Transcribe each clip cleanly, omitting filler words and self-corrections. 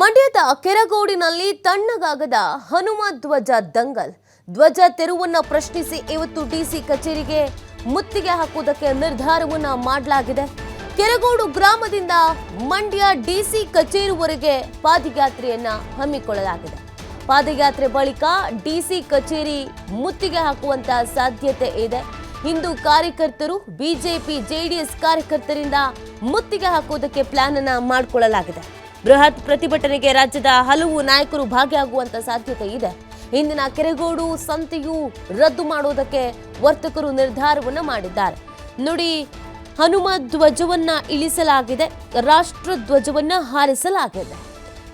ಮಂಡ್ಯದ ಕೆರಗೋಡಿನಲ್ಲಿ ತಣ್ಣಗಾಗದ ಹನುಮ ಧ್ವಜ ದಂಗಲ್. ಧ್ವಜ ತೆರವನ್ನು ಪ್ರಶ್ನಿಸಿ ಇವತ್ತು ಡಿಸಿ ಕಚೇರಿಗೆ ಮುತ್ತಿಗೆ ಹಾಕುವುದಕ್ಕೆ ನಿರ್ಧಾರವನ್ನ ಮಾಡಲಾಗಿದೆ. ಕೆರಗೋಡು ಗ್ರಾಮದಿಂದ ಮಂಡ್ಯ ಡಿಸಿ ಕಚೇರಿವರೆಗೆ ಪಾದಯಾತ್ರೆಯನ್ನ ಹಮ್ಮಿಕೊಳ್ಳಲಾಗಿದೆ. ಪಾದಯಾತ್ರೆ ಬಳಿಕ ಡಿಸಿ ಕಚೇರಿ ಮುತ್ತಿಗೆ ಹಾಕುವಂತ ಸಾಧ್ಯತೆ ಇದೆ. ಹಿಂದೂ ಕಾರ್ಯಕರ್ತರು ಬಿಜೆಪಿ ಜೆಡಿಎಸ್ ಕಾರ್ಯಕರ್ತರಿಂದ ಮುತ್ತಿಗೆ ಹಾಕುವುದಕ್ಕೆ ಪ್ಲಾನ್ ಅನ್ನ ಮಾಡಿಕೊಳ್ಳಲಾಗಿದೆ. ಬೃಹತ್ ಪ್ರತಿಭಟನೆಗೆ ರಾಜ್ಯದ ಹಲವು ನಾಯಕರು ಭಾಗಿಯಾಗುವಂತ ಸಾಧ್ಯತೆ ಇದೆ. ಇಂದಿನ ಕೆರಗೋಡು ಸಂತೆಯು ರದ್ದು ಮಾಡುವುದಕ್ಕೆ ವರ್ತಕರು ನಿರ್ಧಾರವನ್ನ ಮಾಡಿದ್ದಾರೆ. ನೋಡಿ, ಹನುಮ ಧ್ವಜವನ್ನ ಇಳಿಸಲಾಗಿದೆ, ರಾಷ್ಟ್ರ ಧ್ವಜವನ್ನ ಹಾರಿಸಲಾಗಿದೆ.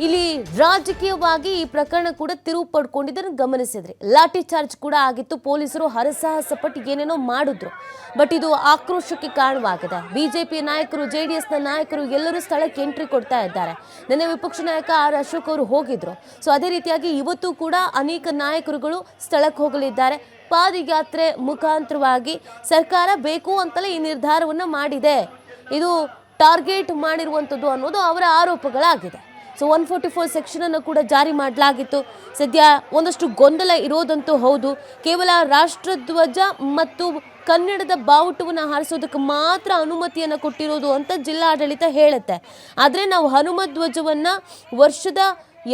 ಇಲ್ಲಿ ರಾಜಕೀಯವಾಗಿ ಈ ಪ್ರಕರಣ ಕೂಡ ತಿರುವು ಪಡ್ಕೊಂಡಿದ್ದನ್ನು ಗಮನಿಸಿದ್ರಿ. ಲಾಠಿ ಚಾರ್ಜ್ ಕೂಡ ಆಗಿತ್ತು. ಪೊಲೀಸರು ಹರಸಾಹಸ ಪಟ್ಟು ಏನೇನೋ ಮಾಡಿದ್ರು. ಬಟ್ ಇದು ಆಕ್ರೋಶಕ್ಕೆ ಕಾರಣವಾಗಿದೆ. ಬಿಜೆಪಿ ನಾಯಕರು, ಜೆಡಿಎಸ್ನ ನಾಯಕರು ಎಲ್ಲರೂ ಸ್ಥಳಕ್ಕೆ ಎಂಟ್ರಿ ಕೊಡ್ತಾ ಇದ್ದಾರೆ. ನಿನ್ನೆ ವಿಪಕ್ಷ ನಾಯಕ ಆರ್ ಅಶೋಕ್ ಅವರು ಹೋಗಿದ್ರು. ಸೊ ಅದೇ ರೀತಿಯಾಗಿ ಇವತ್ತು ಕೂಡ ಅನೇಕ ನಾಯಕರುಗಳು ಸ್ಥಳಕ್ಕೆ ಹೋಗಲಿದ್ದಾರೆ. ಪಾದಯಾತ್ರೆ ಮುಖಾಂತರವಾಗಿ ಸರ್ಕಾರ ಬೇಕು ಅಂತಲೇ ಈ ನಿರ್ಧಾರವನ್ನು ಮಾಡಿದೆ, ಇದು ಟಾರ್ಗೆಟ್ ಮಾಡಿರುವಂಥದ್ದು ಅನ್ನೋದು ಅವರ ಆರೋಪಗಳಾಗಿದೆ. ಸೊ 144 ಸೆಕ್ಷನ್ ಅನ್ನು ಕೂಡ ಜಾರಿ ಮಾಡಲಾಗಿತ್ತು. ಸದ್ಯ ಒಂದಷ್ಟು ಗೊಂದಲ ಇರೋದಂತೂ ಹೌದು. ಕೇವಲ ರಾಷ್ಟ್ರಧ್ವಜ ಮತ್ತು ಕನ್ನಡದ ಬಾವುಟವನ್ನು ಹಾರಿಸೋದಕ್ಕೆ ಮಾತ್ರ ಅನುಮತಿಯನ್ನು ಕೊಟ್ಟಿರೋದು ಅಂತ ಜಿಲ್ಲಾಡಳಿತ ಹೇಳುತ್ತೆ. ಆದರೆ ನಾವು ಹನುಮ ಧ್ವಜವನ್ನು ವರ್ಷದ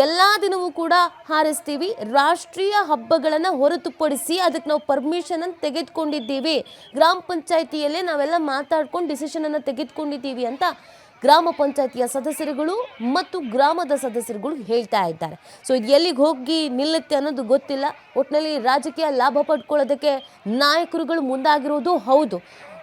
ಎಲ್ಲ ದಿನವೂ ಕೂಡ ಹಾರಿಸ್ತೀವಿ. ರಾಷ್ಟ್ರೀಯ ಹಬ್ಬಗಳನ್ನು ಹೊರತುಪಡಿಸಿ ಅದಕ್ಕೆ ನಾವು ಪರ್ಮಿಷನ್ ಅನ್ನು ತೆಗೆದುಕೊಂಡಿದ್ದೀವಿ. ಗ್ರಾಮ ಪಂಚಾಯಿತಿಯಲ್ಲೇ ನಾವೆಲ್ಲ ಮಾತಾಡ್ಕೊಂಡು ಡಿಸಿಷನನ್ನು ತೆಗೆದುಕೊಂಡಿದ್ದೀವಿ ಅಂತ ಗ್ರಾಮ ಪಂಚಾಯಿತಿಯ ಸದಸ್ಯರುಗಳು ಮತ್ತು ಗ್ರಾಮದ ಸದಸ್ಯರುಗಳು ಹೇಳ್ತಾ ಇದ್ದಾರೆ. ಸೊ ಇದು ಎಲ್ಲಿಗೆ ಹೋಗಿ ನಿಲ್ಲುತ್ತೆ ಅನ್ನೋದು ಗೊತ್ತಿಲ್ಲ. ಒಟ್ಟಿನಲ್ಲಿ ರಾಜಕೀಯ ಲಾಭ ಪಡ್ಕೊಳ್ಳೋದಕ್ಕೆ ನಾಯಕರುಗಳು ಮುಂದಾಗಿರೋದು ಹೌದು.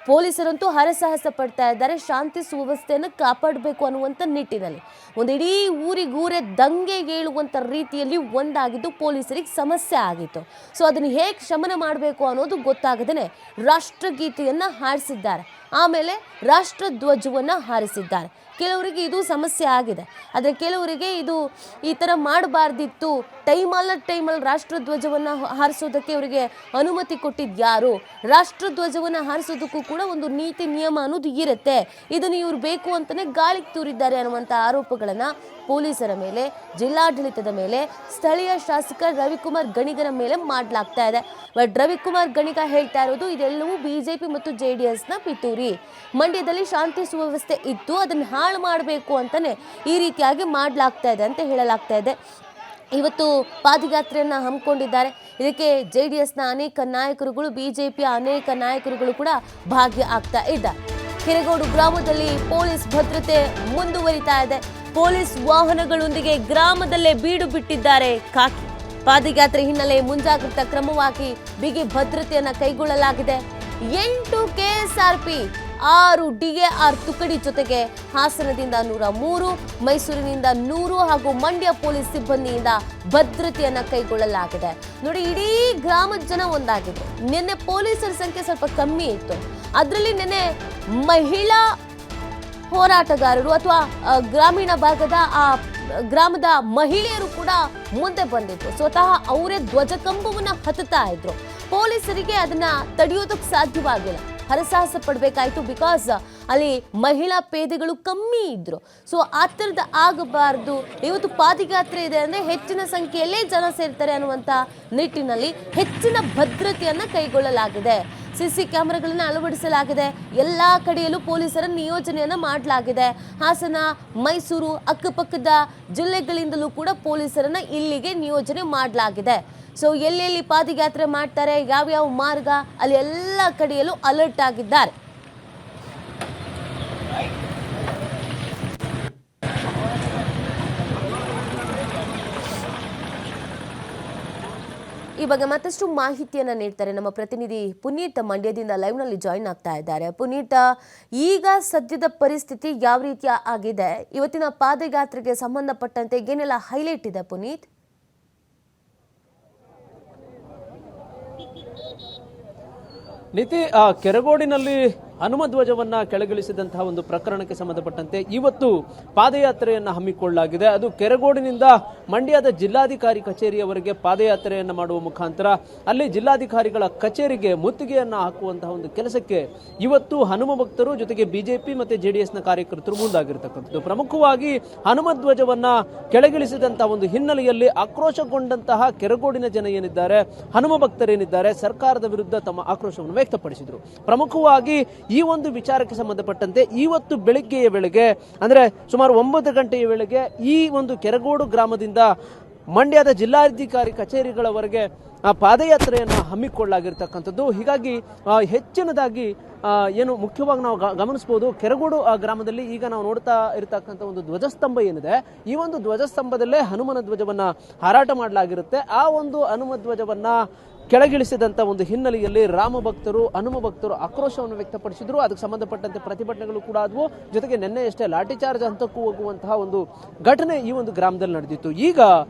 ಪೊಲೀಸರಂತೂ ಹರಸಾಹಸ ಪಡ್ತಾ ಇದ್ದಾರೆ, ಶಾಂತಿ ಸುವ್ಯವಸ್ಥೆಯನ್ನು ಕಾಪಾಡಬೇಕು ಅನ್ನುವಂಥ ನಿಟ್ಟಿನಲ್ಲಿ. ಒಂದು ಇಡೀ ಊರಿಗೂರೇ ದಂಗೆಗೇಳುವಂಥ ರೀತಿಯಲ್ಲಿ ಒಂದಾಗಿದ್ದು ಪೊಲೀಸರಿಗೆ ಸಮಸ್ಯೆ ಆಗಿತ್ತು. ಸೊ ಅದನ್ನು ಹೇಗೆ ಶಮನ ಮಾಡಬೇಕು ಅನ್ನೋದು ಗೊತ್ತಾಗದೇ ರಾಷ್ಟ್ರಗೀತೆಯನ್ನು ಹಾರಿಸಿದ್ದಾರೆ, ಆಮೇಲೆ ರಾಷ್ಟ್ರಧ್ವಜವನ್ನು ಹಾರಿಸಿದ್ದಾರೆ. ಕೆಲವರಿಗೆ ಇದು ಸಮಸ್ಯೆ ಆಗಿದೆ. ಆದರೆ ಕೆಲವರಿಗೆ ಇದು ಈ ಥರ ಮಾಡಬಾರ್ದಿತ್ತು, ಟೈಮಲ್ಲಿ ರಾಷ್ಟ್ರಧ್ವಜವನ್ನು ಹಾರಿಸೋದಕ್ಕೆ ಇವರಿಗೆ ಅನುಮತಿ ಕೊಟ್ಟಿದ್ದು ಯಾರು? ರಾಷ್ಟ್ರಧ್ವಜವನ್ನು ಹಾರಿಸೋದಕ್ಕೂ ಕೂಡ ಒಂದು ನೀತಿ ನಿಯಮ ಅನ್ನೋದು ಇರುತ್ತೆ. ಇದನ್ನು ಇವರು ಬೇಕು ಅಂತಲೇ ಗಾಳಿಗೆ ತೂರಿದ್ದಾರೆ ಅನ್ನುವಂಥ ಆರೋಪಗಳನ್ನು ಪೊಲೀಸರ ಮೇಲೆ, ಜಿಲ್ಲಾಡಳಿತದ ಮೇಲೆ, ಸ್ಥಳೀಯ ಶಾಸಕ ರವಿಕುಮಾರ್ ಗಣಿಗರ ಮೇಲೆ ಮಾಡಲಾಗ್ತಾ ಇದೆ. ಬಟ್ ರವಿಕುಮಾರ್ ಗಣಿಗ ಹೇಳ್ತಾ ಇರೋದು ಇದೆಲ್ಲವೂ ಬಿಜೆಪಿ ಮತ್ತು ಜೆಡಿಎಸ್ನ ಪಿತೂರಿ. ಮಂಡ್ಯದಲ್ಲಿ ಶಾಂತಿ ಸುವ್ಯವಸ್ಥೆ ಇತ್ತು, ಅದನ್ನು ಹಾಳು ಮಾಡಬೇಕು ಅಂತಲೇ ಈ ರೀತಿಯಾಗಿ ಮಾಡಲಾಗ್ತಾ ಇದೆ ಅಂತ ಹೇಳಲಾಗ್ತಾ ಇದೆ. ಇವತ್ತು ಪಾದಯಾತ್ರೆಯನ್ನು ಹಮ್ಮಿಕೊಂಡಿದ್ದಾರೆ. ಇದಕ್ಕೆ ಜೆಡಿಎಸ್ನ ಅನೇಕ ನಾಯಕರುಗಳು, ಬಿಜೆಪಿಯ ಅನೇಕ ನಾಯಕರುಗಳು ಕೂಡ ಭಾಗಿಯಾಗ್ತಾ ಇದ್ದಾರೆ. ಕೆರಗೋಡು ಗ್ರಾಮದಲ್ಲಿ ಪೊಲೀಸ್ ಭದ್ರತೆ ಮುಂದುವರಿತಾ ಇದೆ. ಪೊಲೀಸ್ ವಾಹನಗಳೊಂದಿಗೆ ಗ್ರಾಮದಲ್ಲೇ ಬೀಡು ಬಿಟ್ಟಿದ್ದಾರೆ ಖಾಕಿ. ಪಾದಯಾತ್ರೆ ಹಿನ್ನೆಲೆ ಮುಂಜಾಗ್ರತಾ ಕ್ರಮವಾಗಿ ಬಿಗಿ ಭದ್ರತೆಯನ್ನು ಕೈಗೊಳ್ಳಲಾಗಿದೆ. 8 KSRP, 6 DAR ತುಕಡಿ ಜೊತೆಗೆ ಹಾಸನದಿಂದ 103, ಮೈಸೂರಿನಿಂದ 100 ಹಾಗೂ ಮಂಡ್ಯ ಪೊಲೀಸ್ ಸಿಬ್ಬಂದಿಯಿಂದ ಭದ್ರತೆಯನ್ನು ಕೈಗೊಳ್ಳಲಾಗಿದೆ. ನೋಡಿ, ಇಡೀ ಗ್ರಾಮದ ಜನ ಒಂದಾಗಿದ್ರು. ನಿನ್ನೆ ಪೊಲೀಸರ ಸಂಖ್ಯೆ ಸ್ವಲ್ಪ ಕಮ್ಮಿ ಇತ್ತು. ಅದರಲ್ಲಿ ನಿನ್ನೆ ಮಹಿಳಾ ಹೋರಾಟಗಾರರು ಅಥವಾ ಗ್ರಾಮೀಣ ಭಾಗದ ಆ ಗ್ರಾಮದ ಮಹಿಳೆಯರು ಕೂಡ ಮುಂದೆ ಬಂದಿದ್ರು. ಸ್ವತಃ ಅವರೇ ಧ್ವಜಕಂಬವನ್ನು ಹತ್ತುತ್ತಾ ಇದ್ರು. ಪೊಲೀಸರಿಗೆ ಅದನ್ನ ತಡೆಯೋದಕ್ಕೆ ಸಾಧ್ಯವಾಗಿಲ್ಲ, ಹರಸಾಹಸ ಪಡಬೇಕಾಯ್ತು. ಬಿಕಾಸ್ ಅಲ್ಲಿ ಮಹಿಳಾ ಪೇದೆಗಳು ಕಮ್ಮಿ ಇದ್ರು. ಸೊ ಆ ಥರದ ಆಗಬಾರ್ದು. ಇವತ್ತು ಪಾದಯಾತ್ರೆ ಇದೆ ಅಂದರೆ ಹೆಚ್ಚಿನ ಸಂಖ್ಯೆಯಲ್ಲೇ ಜನ ಸೇರ್ತಾರೆ ಅನ್ನುವಂಥ ನಿಟ್ಟಿನಲ್ಲಿ ಹೆಚ್ಚಿನ ಭದ್ರತೆಯನ್ನು ಕೈಗೊಳ್ಳಲಾಗಿದೆ. CC ಕ್ಯಾಮೆರಾಗಳನ್ನು ಅಳವಡಿಸಲಾಗಿದೆ. ಎಲ್ಲ ಕಡೆಯಲ್ಲೂ ಪೊಲೀಸರ ನಿಯೋಜನೆಯನ್ನು ಮಾಡಲಾಗಿದೆ. ಹಾಸನ, ಮೈಸೂರು, ಅಕ್ಕಪಕ್ಕದ ಜಿಲ್ಲೆಗಳಿಂದಲೂ ಕೂಡ ಪೊಲೀಸರನ್ನು ಇಲ್ಲಿಗೆ ನಿಯೋಜನೆ ಮಾಡಲಾಗಿದೆ. ಸೊ ಎಲ್ಲೆಲ್ಲಿ ಪಾದಯಾತ್ರೆ ಮಾಡ್ತಾರೆ, ಯಾವ್ಯಾವ ಮಾರ್ಗ, ಅಲ್ಲಿ ಎಲ್ಲ ಕಡೆಯಲ್ಲೂ ಅಲರ್ಟ್ ಆಗಿದ್ದಾರೆ. ಈ ಬಗ್ಗೆ ಮತ್ತಷ್ಟು ಮಾಹಿತಿಯನ್ನು ನೀಡ್ತಾರೆ ನಮ್ಮ ಪ್ರತಿನಿಧಿ ಪುನೀತ್. ಮಂಡ್ಯದಿಂದ ಲೈವ್ನಲ್ಲಿ ಜಾಯಿನ್ ಆಗ್ತಾ ಇದ್ದಾರೆ. ಪುನೀತ್, ಈಗ ಸದ್ಯದ ಪರಿಸ್ಥಿತಿ ಯಾವ ರೀತಿ ಆಗಿದೆ? ಇವತ್ತಿನ ಪಾದಯಾತ್ರೆಗೆ ಸಂಬಂಧಪಟ್ಟಂತೆ ಏನೆಲ್ಲ ಹೈಲೈಟ್ ಇದೆ ಪುನೀತ್? ನೀತಿ, ಕೆರಗೋಡಿನಲ್ಲಿ ಹನುಮಧ್ವಜವನ್ನ ಕೆಳಗಿಳಿಸಿದಂತಹ ಒಂದು ಪ್ರಕರಣಕ್ಕೆ ಸಂಬಂಧಪಟ್ಟಂತೆ ಇವತ್ತು ಪಾದಯಾತ್ರೆಯನ್ನು ಹಮ್ಮಿಕೊಳ್ಳಲಾಗಿದೆ. ಅದು ಕೆರಗೋಡಿನಿಂದ ಮಂಡ್ಯದ ಜಿಲ್ಲಾಧಿಕಾರಿ ಕಚೇರಿಯವರೆಗೆ ಪಾದಯಾತ್ರೆಯನ್ನು ಮಾಡುವ ಮುಖಾಂತರ ಅಲ್ಲಿ ಜಿಲ್ಲಾಧಿಕಾರಿಗಳ ಕಚೇರಿಗೆ ಮುತ್ತಿಗೆಯನ್ನು ಹಾಕುವಂತಹ ಒಂದು ಕೆಲಸಕ್ಕೆ ಇವತ್ತು ಹನುಮ ಭಕ್ತರು ಜೊತೆಗೆ ಬಿಜೆಪಿ ಮತ್ತೆ ಜೆಡಿಎಸ್ನ ಕಾರ್ಯಕರ್ತರು ಮುಂದಾಗಿರ್ತಕ್ಕಂಥದ್ದು. ಪ್ರಮುಖವಾಗಿ ಹನುಮಧ್ವಜವನ್ನ ಕೆಳಗಿಳಿಸಿದಂತಹ ಒಂದು ಹಿನ್ನೆಲೆಯಲ್ಲಿ ಆಕ್ರೋಶಗೊಂಡಂತಹ ಕೆರಗೋಡಿನ ಜನ ಏನಿದ್ದಾರೆ, ಹನುಮ ಭಕ್ತರೇನಿದ್ದಾರೆ, ಸರ್ಕಾರದ ವಿರುದ್ಧ ತಮ್ಮ ಆಕ್ರೋಶವನ್ನು ವ್ಯಕ್ತಪಡಿಸಿದರು. ಪ್ರಮುಖವಾಗಿ ಈ ಒಂದು ವಿಚಾರಕ್ಕೆ ಸಂಬಂಧಪಟ್ಟಂತೆ ಇವತ್ತು ಬೆಳಿಗ್ಗೆಯ ವೇಳೆಗೆ ಅಂದ್ರೆ ಸುಮಾರು 9 ಗಂಟೆಯ ವೇಳೆಗೆ ಈ ಒಂದು ಕೆರಗೋಡು ಗ್ರಾಮದಿಂದ ಮಂಡ್ಯದ ಜಿಲ್ಲಾಧಿಕಾರಿ ಕಚೇರಿಗಳವರೆಗೆ ಪಾದಯಾತ್ರೆಯನ್ನು ಹಮ್ಮಿಕೊಳ್ಳಲಾಗಿರ್ತಕ್ಕಂಥದ್ದು. ಹೀಗಾಗಿ ಹೆಚ್ಚಿನದಾಗಿ ಏನು ಮುಖ್ಯವಾಗಿ ನಾವು ಗಮನಿಸಬಹುದು, ಕೆರಗೋಡು ಗ್ರಾಮದಲ್ಲಿ ಈಗ ನಾವು ನೋಡ್ತಾ ಇರತಕ್ಕಂಥ ಒಂದು ಧ್ವಜಸ್ತಂಭ ಏನಿದೆ, ಈ ಒಂದು ಧ್ವಜಸ್ತಂಭದಲ್ಲೇ ಹನುಮನ ಧ್ವಜವನ್ನ ಹಾರಾಟ ಮಾಡಲಾಗಿರುತ್ತೆ. ಆ ಒಂದು ಹನುಮ ಧ್ವಜವನ್ನ ಕೆಳಗಿಳಿಸಿದಂತ ಒಂದು ಹಿನ್ನೆಲೆಯಲ್ಲಿ ರಾಮ ಭಕ್ತರು, ಹನುಮ ಭಕ್ತರು ಆಕ್ರೋಶವನ್ನು ವ್ಯಕ್ತಪಡಿಸಿದ್ರು. ಅದಕ್ಕೆ ಸಂಬಂಧಪಟ್ಟಂತೆ ಪ್ರತಿಭಟನೆಗಳು ಕೂಡ ಆದವು. ಜೊತೆಗೆ ನಿನ್ನೆಯಷ್ಟೇ ಲಾಠಿ ಚಾರ್ಜ್ ಹಂತಕ್ಕೂ ಹೋಗುವಂತಹ ಒಂದು ಘಟನೆ ಈ ಒಂದು ಗ್ರಾಮದಲ್ಲಿ ನಡೆದಿತ್ತು. ಈಗ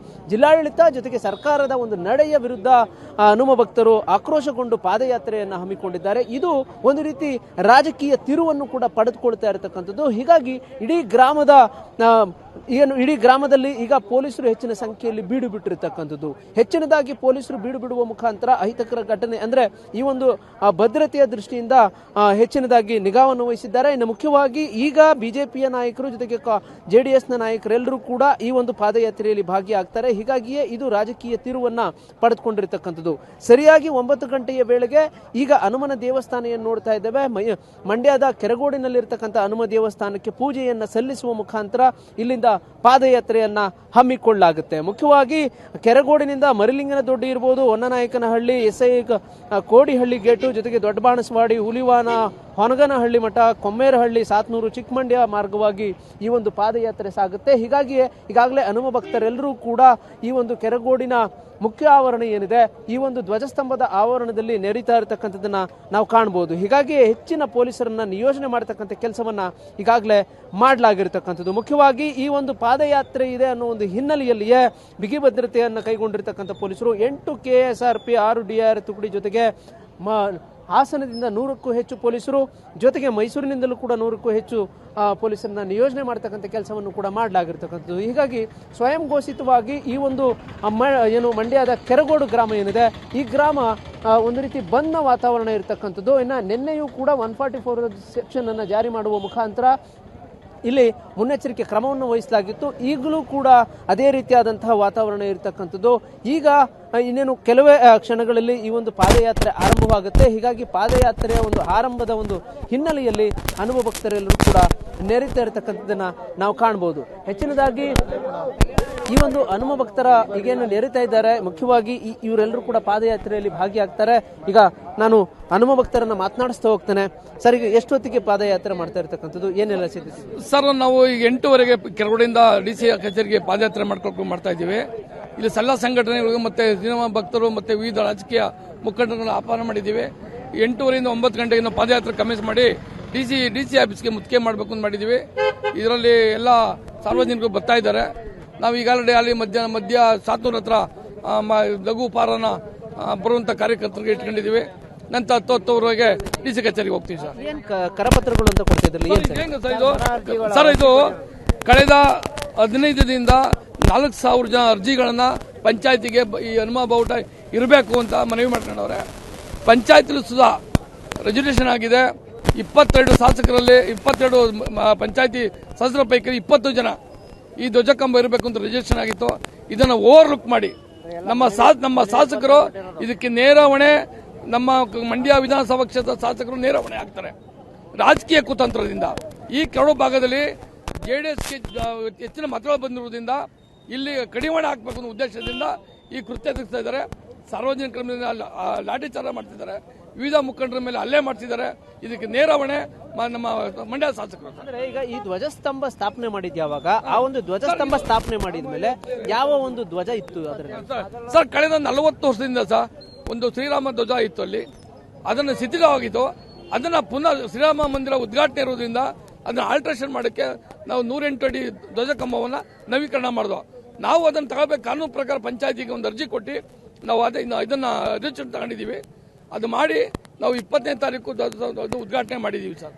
ಜಿಲ್ಲಾಡಳಿತ ಜೊತೆಗೆ ಸರ್ಕಾರದ ಒಂದು ನಡೆಯ ವಿರುದ್ಧ ಹನುಮ ಭಕ್ತರು ಆಕ್ರೋಶಗೊಂಡು ಪಾದಯಾತ್ರೆಯನ್ನು ಹಮ್ಮಿಕೊಂಡಿದ್ದಾರೆ. ಇದು ಒಂದು ರೀತಿ ರಾಜಕೀಯ ತಿರುವನ್ನು ಕೂಡ ಪಡೆದುಕೊಳ್ತಾ ಇರತಕ್ಕಂಥದ್ದು. ಹೀಗಾಗಿ ಇಡೀ ಗ್ರಾಮದಲ್ಲಿ ಈಗ ಪೊಲೀಸರು ಹೆಚ್ಚಿನ ಸಂಖ್ಯೆಯಲ್ಲಿ ಬೀಡು ಬಿಟ್ಟಿರತಕ್ಕಂಥದ್ದು. ಹೆಚ್ಚಿನದಾಗಿ ಪೊಲೀಸರು ಬೀಡು ಬಿಡುವ ಮುಖಾಂತರ ಅಹಿತಕರ ಘಟನೆ ಅಂದ್ರೆ ಈ ಒಂದು ಭದ್ರತೆಯ ದೃಷ್ಟಿಯಿಂದ ಹೆಚ್ಚಿನದಾಗಿ ನಿಗಾವನ್ನು ವಹಿಸಿದ್ದಾರೆ. ಇನ್ನು ಮುಖ್ಯವಾಗಿ ಈಗ ಬಿಜೆಪಿಯ ನಾಯಕರು ಜೊತೆಗೆ ಜೆಡಿಎಸ್ನ ನಾಯಕರೆಲ್ಲರೂ ಕೂಡ ಈ ಒಂದು ಪಾದಯಾತ್ರೆಯಲ್ಲಿ ಭಾಗಿಯಾಗ್ತಾರೆ. ಹೀಗಾಗಿಯೇ ಇದು ರಾಜಕೀಯ ತಿರುವನ್ನ ಪಡೆದುಕೊಂಡಿರತಕ್ಕಂಥದ್ದು. ಸರಿಯಾಗಿ 9 ಗಂಟೆಯ ವೇಳೆಗೆ ಈಗ ಹನುಮನ ದೇವಸ್ಥಾನ ಏನು ನೋಡ್ತಾ ಇದ್ದೇವೆ, ಮಂಡ್ಯದ ಕೆರಗೋಡಿನಲ್ಲಿರ್ತಕ್ಕಂಥ ಹನುಮ ದೇವಸ್ಥಾನಕ್ಕೆ ಪೂಜೆಯನ್ನ ಸಲ್ಲಿಸುವ ಮುಖಾಂತರ ಇಲ್ಲಿಂದ ಪಾದಯಾತ್ರೆಯನ್ನ ಹಮ್ಮಿಕೊಳ್ಳಲಾಗುತ್ತೆ. ಮುಖ್ಯವಾಗಿ ಕೆರಗೋಡಿನಿಂದ ಮರಿಲಿಂಗನ ದೊಡ್ಡಿ ಇರಬಹುದು, ಹೊನ್ನನಾಯಕನಹಳ್ಳಿ, ಎಸ್ಐ ಕೋಡಿಹಳ್ಳಿ ಗೇಟು, ಜೊತೆಗೆ ದೊಡ್ಡಬಾಣಸವಾಡಿ, ಹುಲಿವಾನ, ಹೊನಗನಹಳ್ಳಿ ಮಠ, ಕೊಮ್ಮೇರಹಳ್ಳಿ, ಸಾತ್ನೂರು, ಚಿಕ್ಕಮಂಡ್ಯ ಮಾರ್ಗವಾಗಿ ಈ ಒಂದು ಪಾದಯಾತ್ರೆ ಸಾಗುತ್ತೆ. ಹೀಗಾಗಿಯೇ ಈಗಾಗಲೇ ಹನುಮ ಭಕ್ತರೆಲ್ಲರೂ ಕೂಡ ಈ ಒಂದು ಕೆರಗೋಡಿನ ಮುಖ್ಯ ಆವರಣ ಏನಿದೆ, ಈ ಒಂದು ಧ್ವಜಸ್ತಂಭದ ಆವರಣದಲ್ಲಿ ನಡೀತಾ ಇರತಕ್ಕಂಥದ್ದನ್ನ ನಾವು ಕಾಣಬಹುದು. ಹೀಗಾಗಿ ಹೆಚ್ಚಿನ ಪೊಲೀಸರನ್ನ ನಿಯೋಜನೆ ಮಾಡತಕ್ಕಂಥ ಕೆಲಸವನ್ನ ಈಗಾಗಲೇ ಮಾಡಲಾಗಿರ್ತಕ್ಕಂಥದ್ದು. ಮುಖ್ಯವಾಗಿ ಈ ಒಂದು ಪಾದಯಾತ್ರೆ ಇದೆ ಅನ್ನೋ ಒಂದು ಹಿನ್ನೆಲೆಯಲ್ಲಿಯೇ ಬಿಗಿ ಭದ್ರತೆಯನ್ನು ಕೈಗೊಂಡಿರ್ತಕ್ಕಂಥ ಪೊಲೀಸರು 8 KSRP 6 DR ತುಕಡಿ ಜೊತೆಗೆ ಹಾಸನದಿಂದ 100ಕ್ಕೂ ಹೆಚ್ಚು ಪೊಲೀಸರು, ಜೊತೆಗೆ ಮೈಸೂರಿನಿಂದಲೂ ಕೂಡ 100ಕ್ಕೂ ಹೆಚ್ಚು ಪೊಲೀಸರನ್ನ ನಿಯೋಜನೆ ಮಾಡತಕ್ಕಂಥ ಕೆಲಸವನ್ನು ಕೂಡ ಮಾಡಲಾಗಿರ್ತಕ್ಕಂಥದ್ದು. ಹೀಗಾಗಿ ಸ್ವಯಂ ಘೋಷಿತವಾಗಿ ಈ ಒಂದು ಏನು ಮಂಡ್ಯದ ಕೆರಗೋಡು ಗ್ರಾಮ ಏನಿದೆ, ಈ ಗ್ರಾಮ ಒಂದು ರೀತಿ ಬಂದ್ನ ವಾತಾವರಣ ಇರತಕ್ಕಂಥದ್ದು. ಇನ್ನು ನಿನ್ನೆಯೂ ಕೂಡ 144 ಸೆಕ್ಷನ್ ಅನ್ನು ಜಾರಿ ಮಾಡುವ ಮುಖಾಂತರ ಇಲ್ಲಿ ಮುನ್ನೆಚ್ಚರಿಕೆ ಕ್ರಮವನ್ನು ವಹಿಸಲಾಗಿತ್ತು. ಈಗಲೂ ಕೂಡ ಅದೇ ರೀತಿಯಾದಂತಹ ವಾತಾವರಣ ಇರತಕ್ಕಂಥದ್ದು. ಈಗ ಇನ್ನೇನು ಕೆಲವೇ ಕ್ಷಣಗಳಲ್ಲಿ ಈ ಒಂದು ಪಾದಯಾತ್ರೆ ಆರಂಭವಾಗುತ್ತೆ. ಹೀಗಾಗಿ ಪಾದಯಾತ್ರೆಯ ಒಂದು ಆರಂಭದ ಒಂದು ಹಿನ್ನೆಲೆಯಲ್ಲಿ ಹನುಮ ಭಕ್ತರೆಲ್ಲರೂ ಕೂಡ ನೆರೀತಾ ಇರತಕ್ಕಂಥದ್ದನ್ನ ನಾವು ಕಾಣಬಹುದು. ಹೆಚ್ಚಿನದಾಗಿ ಈ ಒಂದು ಹನುಮ ಭಕ್ತರ ಈಗೇನು ನೆರೀತಾ ಇದ್ದಾರೆ, ಮುಖ್ಯವಾಗಿ ಇವರೆಲ್ಲರೂ ಕೂಡ ಪಾದಯಾತ್ರೆಯಲ್ಲಿ ಭಾಗಿಯಾಗ್ತಾರೆ. ಈಗ ನಾನು ಹನುಮ ಭಕ್ತರನ್ನ ಮಾತನಾಡಿಸ್ತಾ ಹೋಗ್ತೇನೆ. ಸರ್, ಈಗ ಎಷ್ಟೊತ್ತಿಗೆ ಪಾದಯಾತ್ರೆ ಮಾಡ್ತಾ ಇರ್ತಕ್ಕಂಥದ್ದು, ಏನೆಲ್ಲ ಸಿದ್ಧತೆ? ಸರ್, ನಾವು ಈಗ 8ವರೆಗೆ ಕೆರಗೋಡಿಂದ DC ಕಚೇರಿಗೆ ಪಾದಯಾತ್ರೆ ಮಾಡ್ತಾ ಇದ್ದೀವಿ. ಇಲ್ಲಿ ಎಲ್ಲ ಸಂಘಟನೆಗಳು ಮತ್ತೆ ಸಿನಿಮಾ ಭಕ್ತರು ಮತ್ತೆ ವಿವಿಧ ರಾಜಕೀಯ ಮುಖಂಡರನ್ನು ಆಹ್ವಾನ ಮಾಡಿದ್ದೀವಿ. 8ವರೆಯಿಂದ 9 ಗಂಟೆಗೆ ನಾವು ಪಾದಯಾತ್ರೆ ಕಮಿಸ್ ಮಾಡಿ DC ಆಫೀಸ್ಗೆ ಮುತ್ತಿಗೆ ಮಾಡಬೇಕು ಅಂತ ಮಾಡಿದ್ದೀವಿ. ಇದರಲ್ಲಿ ಎಲ್ಲ ಸಾರ್ವಜನಿಕರು ಬರ್ತಾ ಇದ್ದಾರೆ. ನಾವು ಈಗಾಗಲೇ ಅಲ್ಲಿ ಮಧ್ಯ ಸಾತ್ನೂರ್ ಹತ್ರ ಲಘು ಉಪಹಾರನ ಬರುವಂತ ಕಾರ್ಯಕರ್ತರಿಗೆ ಇಟ್ಕೊಂಡಿದ್ದೀವಿ. ನಂತರ 10-10ವರೆಗೆ DC ಕಚೇರಿಗೆ ಹೋಗ್ತೀವಿ. ಸರ್, ಏನ್ ಕರಪತ್ರಗಳು ಅಂತ ಕೊಡ್ತಿದ್ರಲ್ಲ ಸರ್, ಇದು ಕಳೆದ 15 ದಿನದಿಂದ 4,000 ಜನ ಅರ್ಜಿಗಳನ್ನ ಪಂಚಾಯತಿಗೆ ಈ ಹನುಮ ಬಾವುಟ ಇರಬೇಕು ಅಂತ ಮನವಿ ಮಾಡ್ಕೊಂಡವ್ರೆ. ಪಂಚಾಯತ್ ಸುಧಾ ರಿಜಿಸ್ಟ್ರೇಷನ್ ಆಗಿದೆ. 22 ಶಾಸಕರಲ್ಲಿ 22 ಪಂಚಾಯತಿ ಸದಸ್ಯರ ಪೈಕಿ 20 ಜನ ಈ ಧ್ವಜಕಂಬ ಇರಬೇಕು ಅಂತ ರಿಜಿಸ್ಟ್ರೇಷನ್ ಆಗಿತ್ತು. ಇದನ್ನ ಓವರ್ಲುಕ್ ಮಾಡಿ ನಮ್ಮ ಶಾಸಕರು ಇದಕ್ಕೆ ನೇರ ಹೊಣೆ, ನಮ್ಮ ಮಂಡ್ಯ ವಿಧಾನಸಭಾ ಕ್ಷೇತ್ರದ ಶಾಸಕರು ನೇರ ಹೊಣೆ ಆಗ್ತಾರೆ. ರಾಜಕೀಯ ಕುತಂತ್ರದಿಂದ ಈ ಕೆರಡು ಭಾಗದಲ್ಲಿ JDSಗೆ ಹೆಚ್ಚಿನ ಮತಗಳು ಬಂದಿರುವುದರಿಂದ ಇಲ್ಲಿ ಕಡಿವಾಣ ಹಾಕಬೇಕು ಅನ್ನೋ ಉದ್ದೇಶದಿಂದ ಈ ಕೃತ್ಯ ಎದುರಿಸ್ತಾ ಇದ್ದಾರೆ. ಸಾರ್ವಜನಿಕರ ಮೇಲೆ ಲಾಠಿ ಚಾರ್ಜ್ ಮಾಡ್ತಿದ್ದಾರೆ, ವಿವಿಧ ಮುಖಂಡರ ಮೇಲೆ ಹಲ್ಲೆ ಮಾಡ್ತಿದ್ದಾರೆ. ಇದಕ್ಕೆ ನೇರ ಹೊಣೆ ನಮ್ಮ ಮಂಡ್ಯ ಶಾಸಕರು. ಅಂದ್ರೆ ಈಗ ಈ ಧ್ವಜಸ್ತಂಭ ಸ್ಥಾಪನೆ ಮಾಡಿದ್ ಯಾವಾಗ, ಆ ಒಂದು ಧ್ವಜಸ್ತಂಭ ಸ್ಥಾಪನೆ ಮಾಡಿದ ಮೇಲೆ ಯಾವ ಒಂದು ಧ್ವಜ ಇತ್ತು ಅದರಲ್ಲಿ? ಸರ್, ಕಳೆದ 40 ವರ್ಷದಿಂದ ಸರ್ ಒಂದು ಶ್ರೀರಾಮ ಧ್ವಜ ಇತ್ತು ಅಲ್ಲಿ, ಅದನ್ನು ಶಿಥಿಲವಾಗಿತ್ತು. ಅದನ್ನ ಪುನಃ ಶ್ರೀರಾಮ ಮಂದಿರ ಉದ್ಘಾಟನೆ ಇರೋದ್ರಿಂದ ಅದನ್ನ ಆಲ್ಟ್ರೇಷನ್ ಮಾಡೋಕ್ಕೆ ನಾವು 108 ಅಡಿ ಧ್ವಜ ಕಂಬವನ್ನ ನವೀಕರಣ ಮಾಡಿದ್ವು. ನಾವು ಅದನ್ನು ತಗೋಬೇಕು ಕಾನೂನು ಪ್ರಕಾರ ಪಂಚಾಯತಿಗೆ ಒಂದು ಅರ್ಜಿ ಕೊಟ್ಟು ನಾವು ಇದನ್ನ ರಿಜಿಸ್ಟ್ರೇಷನ್ ತಗೊಂಡಿದ್ದೀವಿ. ಅದು ಮಾಡಿ ನಾವು 20ನೇ ತಾರೀಕು ಉದ್ಘಾಟನೆ ಮಾಡಿದ್ದೀವಿ ಸರ್.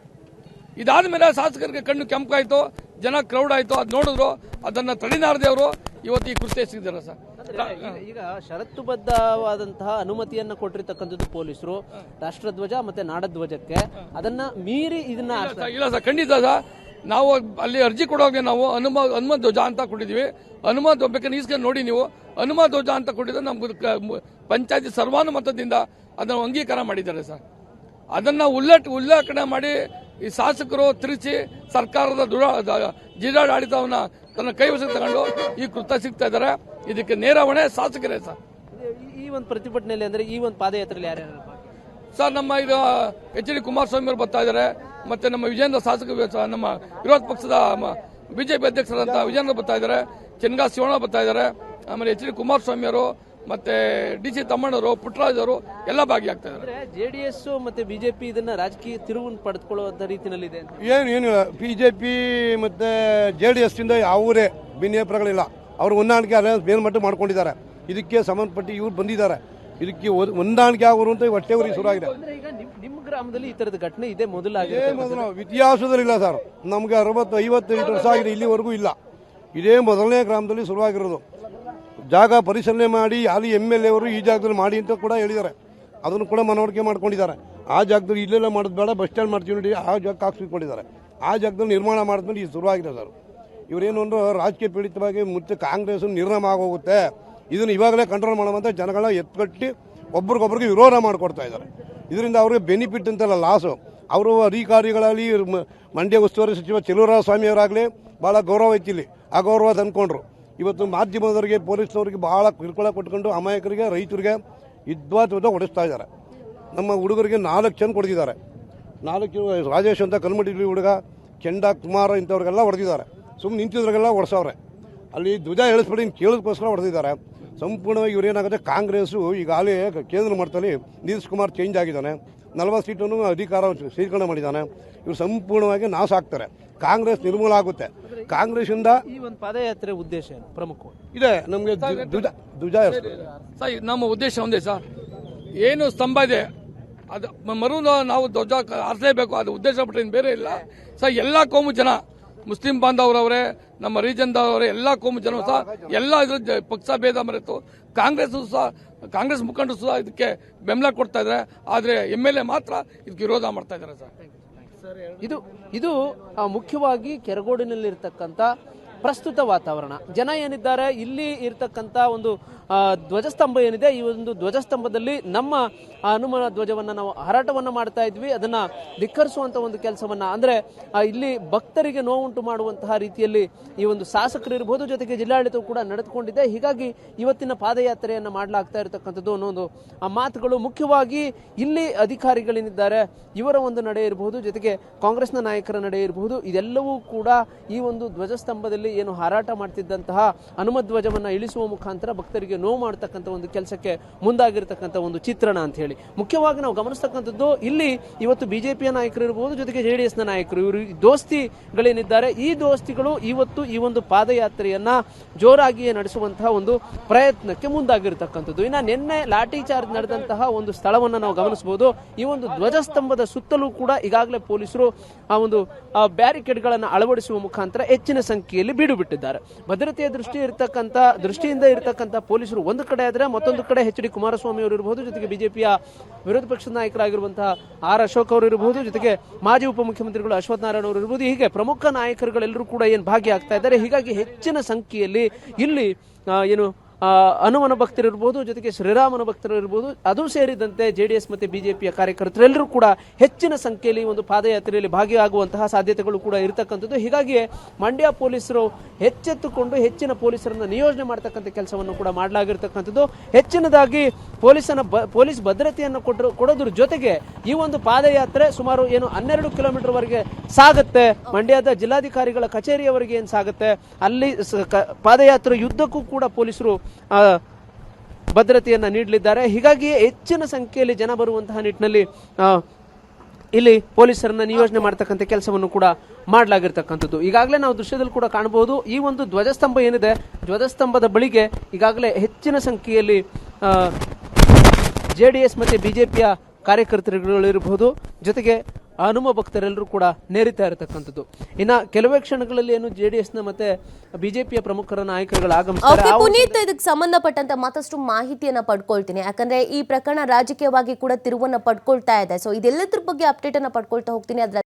ಇದಾದ ಮೇಲೆ ಶಾಸಕರಿಗೆ ಕಣ್ಣು ಕೆಂಪಾಯಿತು, ಜನ ಕ್ರೌಡ್ ಆಯಿತು, ಅದು ನೋಡಿದ್ರು, ಅದನ್ನು ತಡೆನಾರದೆ ಅವರು ಇವತ್ತು ಈ ಕೃತ್ಯ ಎಸಗಿದ್ದಾರೆ ಸರ್. ಈಗ ಷರತ್ತುಬದ್ಧವಾದಂತಹ ಅನುಮತಿಯನ್ನ ಕೊಟ್ಟಿರ್ತಕ್ಕಂಥದ್ದು ಪೊಲೀಸರು ರಾಷ್ಟ್ರಧ್ವಜ ಮತ್ತೆ ನಾಡಧ್ವಜಕ್ಕೆ, ಅದನ್ನ ಮೀರಿ ಇದನ್ನ ಇಲ್ಲ ಸರ್, ಖಂಡಿತ ಸರ್. ನಾವು ಅಲ್ಲಿ ಅರ್ಜಿ ಕೊಡುವಾಗ ನಾವು ಹನುಮ ಧ್ವಜ ಅಂತ ಕೊಟ್ಟಿದ್ದೀವಿ. ಹನುಮ ಬೇಕಾದ್ರೆ ಈಸ್ಕೊಂಡು ನೋಡಿ ನೀವು, ಹನುಮ ಧ್ವಜ ಅಂತ ಕೊಟ್ಟಿದ್ರೆ ನಮ್ಗೆ ಪಂಚಾಯತಿ ಸರ್ವಾನುಮತದಿಂದ ಅದನ್ನು ಅಂಗೀಕಾರ ಮಾಡಿದ್ದಾರೆ ಸರ್. ಅದನ್ನ ಉಲ್ಲೇಖನೆ ಮಾಡಿ ಈ ಶಾಸಕರು ತಿರುಚಿ ಸರ್ಕಾರದ ಜಿಲ್ಲಾಡಳಿತವನ್ನ ತನ್ನ ಕೈವಶಕ್ಕೆ ತಗೊಂಡು ಈ ಕೃತ್ಯ ಸಿಗ್ತಾ ಇದ್ದಾರೆ. ಇದಕ್ಕೆ ನೇರ ಹೊಣೆ ಶಾಸಕರೇ ಸರ್. ಈ ಒಂದು ಪ್ರತಿಭಟನೆಯಲ್ಲಿ ಅಂದ್ರೆ ಈ ಒಂದು ಪಾದಯಾತ್ರೆಯಲ್ಲಿ ಯಾರ್ಯಾರು ಸರ್? ನಮ್ಮ ಈಗ HD ಕುಮಾರಸ್ವಾಮಿ ಅವರು ಬರ್ತಾ ಇದ್ದಾರೆ, ಮತ್ತೆ ನಮ್ಮ ವಿಜೇಂದ್ರ ಶಾಸಕ, ನಮ್ಮ ವಿರೋಧ ಪಕ್ಷದ ಬಿಜೆಪಿ ಅಧ್ಯಕ್ಷರಾದಂತಹ ವಿಜೇಂದ್ರ ಬರ್ತಾ ಇದ್ದಾರೆ, ಚೆನ್ಗಾ ಶಿವಣ್ಣ ಬರ್ತಾ ಇದ್ದಾರೆ, ಆಮೇಲೆ HD ಕುಮಾರಸ್ವಾಮಿ ಅವರು, ಮತ್ತೆ DC ತಮ್ಮಣ್ಣವರು, ಪುಟ್ಟರಾಜ್ ಅವರು ಎಲ್ಲ ಭಾಗಿಯಾಗ್ತಾ ಇದ್ದಾರೆ. JDS ಮತ್ತೆ ಬಿಜೆಪಿ ಇದನ್ನ ರಾಜಕೀಯ ತಿರುವನ್ನು ಪಡೆದುಕೊಳ್ಳುವಂತ ರೀತಿಯಲ್ಲಿದೆ. ಏನಿಲ್ಲ, ಬಿಜೆಪಿ ಮತ್ತೆ JDS ಇಂದ ಯಾವುದೇ ಭಿನ್ನಾಭಿಪ್ರಾಯಗಳಿಲ್ಲ. ಅವರು ಹೊಂದಾಣಿಕೆ ಅಲಯನ್ಸ್ ಮೇಲ್ಮಟ್ಟ ಮಾಡ್ಕೊಂಡಿದ್ದಾರೆ. ಇದಕ್ಕೆ ಸಂಬಂಧಪಟ್ಟ ಇವ್ರು ಬಂದಿದ್ದಾರೆ, ಇದಕ್ಕೆ ಹೊಂದಾಣಿಕೆ ಆಗೋರು ಅಂತ ಹೊಟ್ಟೆ ಊರಿ ಶುರುವಾಗಿದೆ. ಈಗ ನಿಮ್ಮ ಗ್ರಾಮದಲ್ಲಿ ಈ ತರದ ಘಟನೆ ಇದೆ ಮೊದಲಾಗಿದೆ? ಮೊದಲು ಇತಿಹಾಸದಲ್ಲಿ ಇಲ್ಲ ಸರ್. ನಮಗೆ 60-55 ವರ್ಷ ಆಗಿದೆ, ಇಲ್ಲಿವರೆಗೂ ಇಲ್ಲ. ಇದೇ ಮೊದಲನೇ ಗ್ರಾಮದಲ್ಲಿ ಶುರುವಾಗಿರೋದು. ಜಾಗ ಪರಿಶೀಲನೆ ಮಾಡಿ ಅಲ್ಲಿ MLA ಅವರು ಈ ಜಾಗದಲ್ಲಿ ಮಾಡಿ ಅಂತ ಕೂಡ ಹೇಳಿದ್ದಾರೆ. ಅದನ್ನು ಕೂಡ ಮನವರಿಕೆ ಮಾಡ್ಕೊಂಡಿದ್ದಾರೆ. ಆ ಜಾಗದಲ್ಲಿ ಇಲ್ಲೆಲ್ಲ ಮಾಡೋದು ಬೇಡ, ಬಸ್ ಸ್ಟ್ಯಾಂಡ್ ಮಾಡ್ತೀವಿ ನೋಡಿ, ಆ ಜಾಗಕ್ಕೆ ಹಾಕ್ಸ್ಕೊಂಡಿದ್ದಾರೆ. ಆ ಜಾಗದಲ್ಲಿ ನಿರ್ಮಾಣ ಮಾಡಿದ್ಮೇಲೆ ಇದು ಶುರುವಾಗಿದೆ ಸರ್. ಇವರೇನು ಅಂದ್ರೆ ರಾಜಕೀಯ ಪೀಡಿತವಾಗಿ ಮತ್ತೆ ಕಾಂಗ್ರೆಸ್ ನಿರ್ನಾಮ ಆಗೋಗುತ್ತೆ, ಇದನ್ನು ಇವಾಗಲೇ ಕಂಟ್ರೋಲ್ ಮಾಡುವಂತ ಜನಗಳ ಎತ್ಕಟ್ಟಿ ಒಬ್ರಿಗೊಬ್ರಿಗೆ ವಿರೋಧ ಮಾಡಿಕೊಡ್ತಾ ಇದ್ದಾರೆ. ಇದರಿಂದ ಅವ್ರಿಗೆ ಬೆನಿಫಿಟ್ ಅಂತಲ್ಲ, ಲಾಸು. ಅವರು ಅಧಿಕಾರಿಗಳಲ್ಲಿ ಮಂಡ್ಯ ಉಸ್ತುವಾರಿ ಸಚಿವ ಚೆಲುವರಾಯ ಸ್ವಾಮಿ ಅವರಾಗಲಿ ಭಾಳ ಗೌರವ ಐತಿ, ಇಲ್ಲಿ ಅಗೌರವ ತಂದ್ಕೊಂಡ್ರು. ಇವತ್ತು ಮಾಧ್ಯಮದವರಿಗೆ, ಪೊಲೀಸ್ನವರಿಗೆ ಬಹಳ ಕಿರುಕುಳ ಕೊಟ್ಕೊಂಡು ಅಮಾಯಕರಿಗೆ, ರೈತರಿಗೆ ಇದ್ವಾತ್ವದ ಹೊಡೆಸ್ತಾ ಇದ್ದಾರೆ. ನಮ್ಮ ಹುಡುಗರಿಗೆ 4 ಜನ ಕೊಡ್ತಿದ್ದಾರೆ. 4 ರಾಜೇಶ್ ಅಂತ ಕಲ್ಮಡಿ ಹುಡುಗ, ಕೆಂಡ ಕುಮಾರ ಇಂಥವ್ರಿಗೆಲ್ಲ ಹೊಡೆದಿದ್ದಾರೆ. ಸುಮ್ಮನೆ ನಿಂತಿದ್ರಿಗೆಲ್ಲ ಹೊಡೆಸವ್ರೆ. ಅಲ್ಲಿ ಧ್ವಜ ಇಳಿಸ್ಬಿಡಿ ಕೇಳೋದಕ್ಕೋಸ್ಕರ ಹೊಡೆದಿದ್ದಾರೆ. ಸಂಪೂರ್ಣವಾಗಿ ಇವರೇನಾಗುತ್ತೆ, ಕಾಂಗ್ರೆಸ್ಸು ಈಗಾಗಲೇ ಕೇಂದ್ರ ಮಟ್ಟದಲ್ಲಿ ನಿತೀಶ್ ಕುಮಾರ್ ಚೇಂಜ್ ಆಗಿದ್ದಾನೆ, 40 ಸೀಟನ್ನು ಅಧಿಕಾರ ಸ್ವೀಕರಣೆ ಮಾಡಿದ್ದಾನೆ. ಇವರು ಸಂಪೂರ್ಣವಾಗಿ ನಾಶ ಆಗ್ತಾರೆ, ಕಾಂಗ್ರೆಸ್ ನಿರ್ಮೂಲ ಆಗುತ್ತೆ. ಕಾಂಗ್ರೆಸ್ ಇಂದ ಈ ಒಂದು ಪಾದಯಾತ್ರೆ ಉದ್ದೇಶ ಪ್ರಮುಖ ಇದೆ ನಮಗೆ ಧ್ವಜ ಸರ್. ನಮ್ಮ ಉದ್ದೇಶ ಒಂದೇ ಸರ್, ಏನು ಸ್ತಂಭ ಇದೆ ಅದು ನಾವು ಧ್ವಜ ಆರಿಸಲೇಬೇಕು, ಅದು ಉದ್ದೇಶ ಬಿಟ್ಟರೆ ಬೇರೆ ಇಲ್ಲ ಸರ್. ಎಲ್ಲ ಕೋಮು ಜನ, ಮುಸ್ಲಿಂ ಬಾಂಧವರವರೇ, ನಮ್ಮ ರೀಜನ್ದವರೇ, ಎಲ್ಲ ಕೋಮು ಜನ ಸಹ ಎಲ್ಲ ಇದ್ರ ಪಕ್ಷ ಭೇದ ಮರೆತು ಕಾಂಗ್ರೆಸ್ ಮುಖಂಡರು ಸಹ ಇದಕ್ಕೆ ಬೆಂಬಲ ಕೊಡ್ತಾ ಇದ್ದಾರೆ. ಆದರೆ MLA ಮಾತ್ರ ಇದಕ್ಕೆ ವಿರೋಧ ಮಾಡ್ತಾ ಇದ್ದಾರೆ ಸರ್. ಇದು ಮುಖ್ಯವಾಗಿ ಕೆರಗೋಡಿನಲ್ಲಿರ್ತಕ್ಕಂಥ ಪ್ರಸ್ತುತ ವಾತಾವರಣ. ಜನ ಏನಿದ್ದಾರೆ, ಇಲ್ಲಿ ಇರ್ತಕ್ಕಂಥ ಒಂದು ಧ್ವಜಸ್ತಂಭ ಏನಿದೆ, ಈ ಒಂದು ಧ್ವಜಸ್ತಂಭದಲ್ಲಿ ನಮ್ಮ ಹನುಮನ ಧ್ವಜವನ್ನ ನಾವು ಹಾರಾಟವನ್ನ ಮಾಡ್ತಾ ಇದ್ವಿ. ಅದನ್ನ ಧಿಕ್ಕರಿಸುವಂತ ಒಂದು ಕೆಲಸವನ್ನ, ಅಂದ್ರೆ ಇಲ್ಲಿ ಭಕ್ತರಿಗೆ ನೋವುಂಟು ಮಾಡುವಂತಹ ರೀತಿಯಲ್ಲಿ ಈ ಒಂದು ಶಾಸಕರು ಇರಬಹುದು, ಜೊತೆಗೆ ಜಿಲ್ಲಾಡಳಿತವು ಕೂಡ ನಡೆದುಕೊಂಡಿದೆ. ಹೀಗಾಗಿ ಇವತ್ತಿನ ಪಾದಯಾತ್ರೆಯನ್ನ ಮಾಡಲಾಗ್ತಾ ಇರತಕ್ಕಂಥದ್ದು ಅನ್ನೋ ಮಾತುಗಳು. ಮುಖ್ಯವಾಗಿ ಇಲ್ಲಿ ಅಧಿಕಾರಿಗಳೇನಿದ್ದಾರೆ ಇವರ ಒಂದು ನಡೆ ಇರಬಹುದು, ಜೊತೆಗೆ ಕಾಂಗ್ರೆಸ್ನ ನಾಯಕರ ನಡೆ ಇರಬಹುದು, ಇದೆಲ್ಲವೂ ಕೂಡ ಈ ಒಂದು ಧ್ವಜಸ್ತಂಭದಲ್ಲಿ ಏನು ಹಾರಾಟ ಮಾಡ್ತಿದ್ದಂತಹ ಹನುಮ ಧ್ವಜವನ್ನ ಇಳಿಸುವ ಮುಖಾಂತರ ಭಕ್ತರಿಗೆ ನೋವು ಮಾಡತಕ್ಕಂಥ ಒಂದು ಕೆಲಸಕ್ಕೆ ಮುಂದಾಗಿರ್ತಕ್ಕಂಥ ಒಂದು ಚಿತ್ರಣ ಅಂತ ಹೇಳಿ ಮುಖ್ಯವಾಗಿ ನಾವು ಗಮನಿಸ್ತಕ್ಕಂಥದ್ದು. ಇಲ್ಲಿ ಇವತ್ತು ಬಿಜೆಪಿಯ ನಾಯಕರು ಇರಬಹುದು, ಜೊತೆಗೆ JDS ನ ನಾಯಕರು, ಇವರು ದೋಸ್ತಿಗಳೇನಿದ್ದಾರೆ, ಈ ದೋಸ್ತಿಗಳು ಇವತ್ತು ಈ ಒಂದು ಪಾದಯಾತ್ರೆಯನ್ನ ಜೋರಾಗಿಯೇ ನಡೆಸುವಂತಹ ಒಂದು ಪ್ರಯತ್ನಕ್ಕೆ ಮುಂದಾಗಿರ್ತಕ್ಕಂಥದ್ದು. ಇನ್ನು ನಿನ್ನೆ ಲಾಠಿ ಚಾರ್ಜ್ ನಡೆದಂತಹ ಒಂದು ಸ್ಥಳವನ್ನ ನಾವು ಗಮನಿಸಬಹುದು. ಈ ಒಂದು ಧ್ವಜಸ್ತಂಭದ ಸುತ್ತಲೂ ಕೂಡ ಈಗಾಗಲೇ ಪೊಲೀಸರು ಆ ಒಂದು ಬ್ಯಾರಿಕೇಡ್ಗಳನ್ನು ಅಳವಡಿಸುವ ಮುಖಾಂತರ ಹೆಚ್ಚಿನ ಸಂಖ್ಯೆಯಲ್ಲಿ ಬೀಡು ಬಿಟ್ಟಿದ್ದಾರೆ. ಭದ್ರತೆಯ ದೃಷ್ಟಿಯಿಂದ ಇರತಕ್ಕಂಥ ಪೊಲೀಸರು ಒಂದು ಕಡೆ ಆದ್ರೆ, ಮತ್ತೊಂದು ಕಡೆ HD ಕುಮಾರಸ್ವಾಮಿ ಅವರು ಇರಬಹುದು, ಜೊತೆಗೆ ಬಿಜೆಪಿಯ ವಿರೋಧ ಪಕ್ಷದ ನಾಯಕರಾಗಿರುವಂತಹ R ಅಶೋಕ್ ಅವರು ಇರಬಹುದು, ಜೊತೆಗೆ ಮಾಜಿ ಉಪಮುಖ್ಯಮಂತ್ರಿಗಳು ಅಶ್ವಥ್ ನಾರಾಯಣ ಅವರು ಇರಬಹುದು. ಹೀಗೆ ಪ್ರಮುಖ ನಾಯಕರುಗಳೆಲ್ಲರೂ ಕೂಡ ಏನು ಭಾಗಿಯಾಗ್ತಾ ಇದ್ದಾರೆ. ಹೀಗಾಗಿ ಹೆಚ್ಚಿನ ಸಂಖ್ಯೆಯಲ್ಲಿ ಇಲ್ಲಿ ಏನು ಹನುಮನ ಭಕ್ತರಿರ್ಬೋದು, ಜೊತೆಗೆ ಶ್ರೀರಾಮನ ಭಕ್ತರು ಇರ್ಬೋದು, ಅದು ಸೇರಿದಂತೆ JDS ಮತ್ತೆ ಬಿಜೆಪಿಯ ಕಾರ್ಯಕರ್ತರೆಲ್ಲರೂ ಕೂಡ ಹೆಚ್ಚಿನ ಸಂಖ್ಯೆಯಲ್ಲಿ ಒಂದು ಪಾದಯಾತ್ರೆಯಲ್ಲಿ ಭಾಗಿಯಾಗುವಂತಹ ಸಾಧ್ಯತೆಗಳು ಕೂಡ ಇರತಕ್ಕಂಥದ್ದು. ಹೀಗಾಗಿ ಮಂಡ್ಯ ಪೊಲೀಸರು ಎಚ್ಚೆತ್ತುಕೊಂಡು ಹೆಚ್ಚಿನ ಪೊಲೀಸರನ್ನ ನಿಯೋಜನೆ ಮಾಡತಕ್ಕಂಥ ಕೆಲಸವನ್ನು ಕೂಡ ಮಾಡಲಾಗಿರ್ತಕ್ಕಂಥದ್ದು. ಹೆಚ್ಚಿನದಾಗಿ ಪೊಲೀಸ್ ಭದ್ರತೆಯನ್ನು ಕೊಡೋದ್ರ ಜೊತೆಗೆ ಈ ಒಂದು ಪಾದಯಾತ್ರೆ ಸುಮಾರು 12 ಕಿಲೋಮೀಟರ್ ವರೆಗೆ ಸಾಗುತ್ತೆ. ಮಂಡ್ಯದ ಜಿಲ್ಲಾಧಿಕಾರಿಗಳ ಕಚೇರಿಯವರೆಗೆ ಏನು ಸಾಗುತ್ತೆ, ಅಲ್ಲಿ ಪಾದಯಾತ್ರೆ ಯುದ್ಧಕ್ಕೂ ಕೂಡ ಪೊಲೀಸರು ಭದ್ರತೆಯನ್ನ ನೀಡಲಿದ್ದಾರೆ. ಹೀಗಾಗಿ ಹೆಚ್ಚಿನ ಸಂಖ್ಯೆಯಲ್ಲಿ ಜನ ಬರುವಂತಹ ನಿಟ್ಟಿನಲ್ಲಿ ಇಲ್ಲಿ ಪೊಲೀಸರನ್ನ ನಿಯೋಜನೆ ಮಾಡತಕ್ಕಂಥ ಕೆಲಸವನ್ನು ಕೂಡ ಮಾಡಲಾಗಿರ್ತಕ್ಕಂಥದ್ದು. ಈಗಾಗಲೇ ನಾವು ದೃಶ್ಯದಲ್ಲಿ ಕೂಡ ಕಾಣಬಹುದು. ಈ ಒಂದು ಧ್ವಜಸ್ತಂಭ ಏನಿದೆ, ಧ್ವಜಸ್ತಂಭದ ಬಳಿಗೆ ಈಗಾಗಲೇ ಹೆಚ್ಚಿನ ಸಂಖ್ಯೆಯಲ್ಲಿ JDS ಮತ್ತೆ ಬಿಜೆಪಿಯ ಕಾರ್ಯಕರ್ತರುಗಳಿರಬಹುದು, ಜೊತೆಗೆ ಹನುಮ ಭಕ್ತರೆಲ್ಲರೂ ಕೂಡ ನೇರಿತಾ ಇರತಕ್ಕಂಥದ್ದು. ಇನ್ನ ಕೆಲವೇ ಕ್ಷಣಗಳಲ್ಲಿ ಏನು ಜೆಡಿಎಸ್ನ ಮತ್ತೆ ಬಿಜೆಪಿಯ ಪ್ರಮುಖರ ನಾಯಕರುಗಳು ಆಗಮಿಸ್ತಾರೆ. ಓಕೆ ಪುನೀತ್, ಇದಕ್ಕೆ ಸಂಬಂಧಪಟ್ಟಂತ ಮತ್ತಷ್ಟು ಮಾಹಿತಿಯನ್ನ ಪಡ್ಕೊಳ್ತೀನಿ, ಯಾಕಂದ್ರೆ ಈ ಪ್ರಕರಣ ರಾಜಕೀಯವಾಗಿ ಕೂಡ ತಿರುವನ್ನ ಪಡ್ಕೊಳ್ತಾ ಇದೆ. ಸೊ ಇದೆಲ್ಲದ್ರ ಬಗ್ಗೆ ಅಪ್ಡೇಟ್ ಅನ್ನ ಪಡ್ಕೊಳ್ತಾ ಹೋಗ್ತೀನಿ. ಅದ್ರ